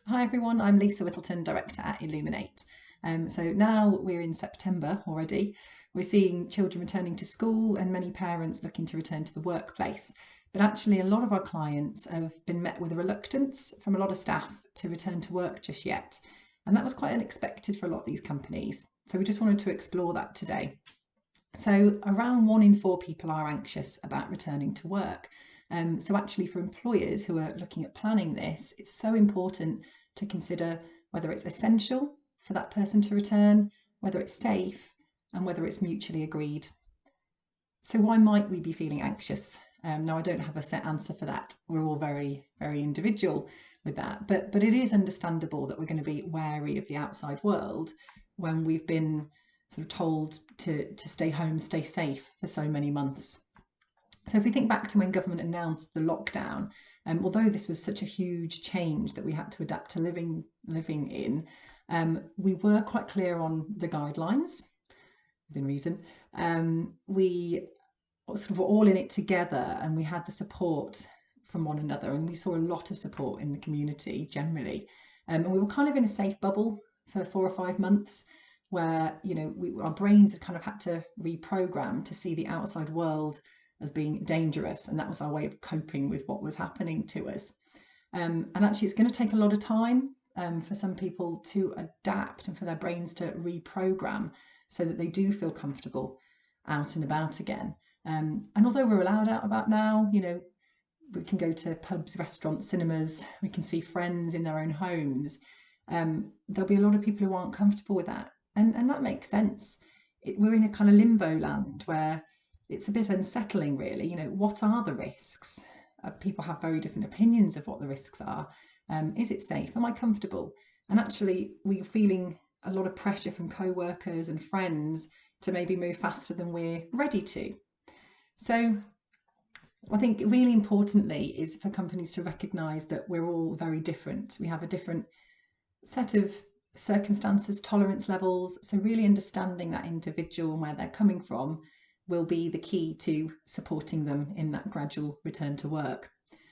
Hi everyone, I'm Lisa Whittleton, Director at Illuminate. So now we're in September already. We're seeing children returning to school and many parents looking to return to the workplace. But actually, a lot of our clients have been met with a reluctance from a lot of staff to return to work just yet. And that was quite unexpected for a lot of these companies. So we just wanted to explore that today. So around 1 in 4 people are anxious about returning to work. So actually for employers who are looking at planning this, it's so important to consider whether it's essential for that person to return, whether it's safe, and whether it's mutually agreed. So why might we be feeling anxious? Now I don't have a set answer for that. We're all very, very individual with that, but it is understandable that we're going to be wary of the outside world when we've been sort of told to stay home, stay safe for so many months. So if we think back to when government announced the lockdown, although this was such a huge change that we had to adapt to living in, we were quite clear on the guidelines within reason. We sort of were all in it together, and we had the support from one another, and we saw a lot of support in the community generally. And we were kind of in a safe bubble for 4 or 5 months where, our brains had kind of had to reprogram to see the outside world as being dangerous, and that was our way of coping with what was happening to us. And actually it's going to take a lot of time for some people to adapt and for their brains to reprogram so that they do feel comfortable out and about again. And although we're allowed out about now, we can go to pubs, restaurants, cinemas, we can see friends in their own homes. There'll be a lot of people who aren't comfortable with that. And that makes sense. We're in a kind of limbo land where it's a bit unsettling, really. What are the risks? People have very different opinions of what the risks are. Is it safe? Am I comfortable? And actually, we're feeling a lot of pressure from co-workers and friends to maybe move faster than we're ready to. So I think really importantly is for companies to recognise that we're all very different. We have a different set of circumstances, tolerance levels. So really understanding that individual and where they're coming from will be the key to supporting them in that gradual return to work.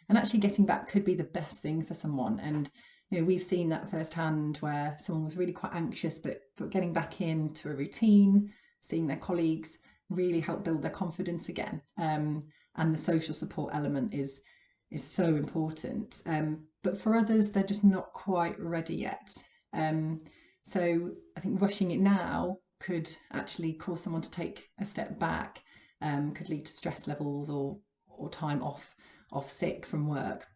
And actually getting back could be the best thing for someone. And we've seen that firsthand where someone was really quite anxious, but getting back into a routine, seeing their colleagues really help build their confidence again. And the social support element is so important. But for others, they're just not quite ready yet. So I think rushing it now could actually cause someone to take a step back, could lead to stress levels or time off sick from work.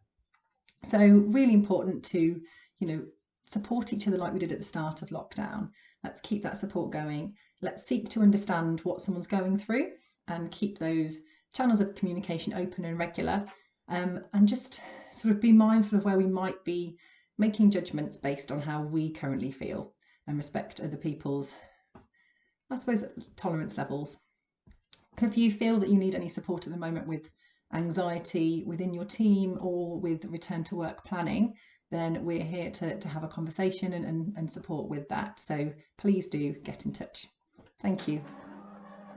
So really important to, support each other like we did at the start of lockdown. Let's keep that support going. Let's seek to understand what someone's going through and keep those channels of communication open and regular, and just sort of be mindful of where we might be making judgments based on how we currently feel and respect other people's, I suppose, tolerance levels. If you feel that you need any support at the moment with anxiety within your team or with return to work planning, then we're here to have a conversation and support with that. So please do get in touch. Thank you.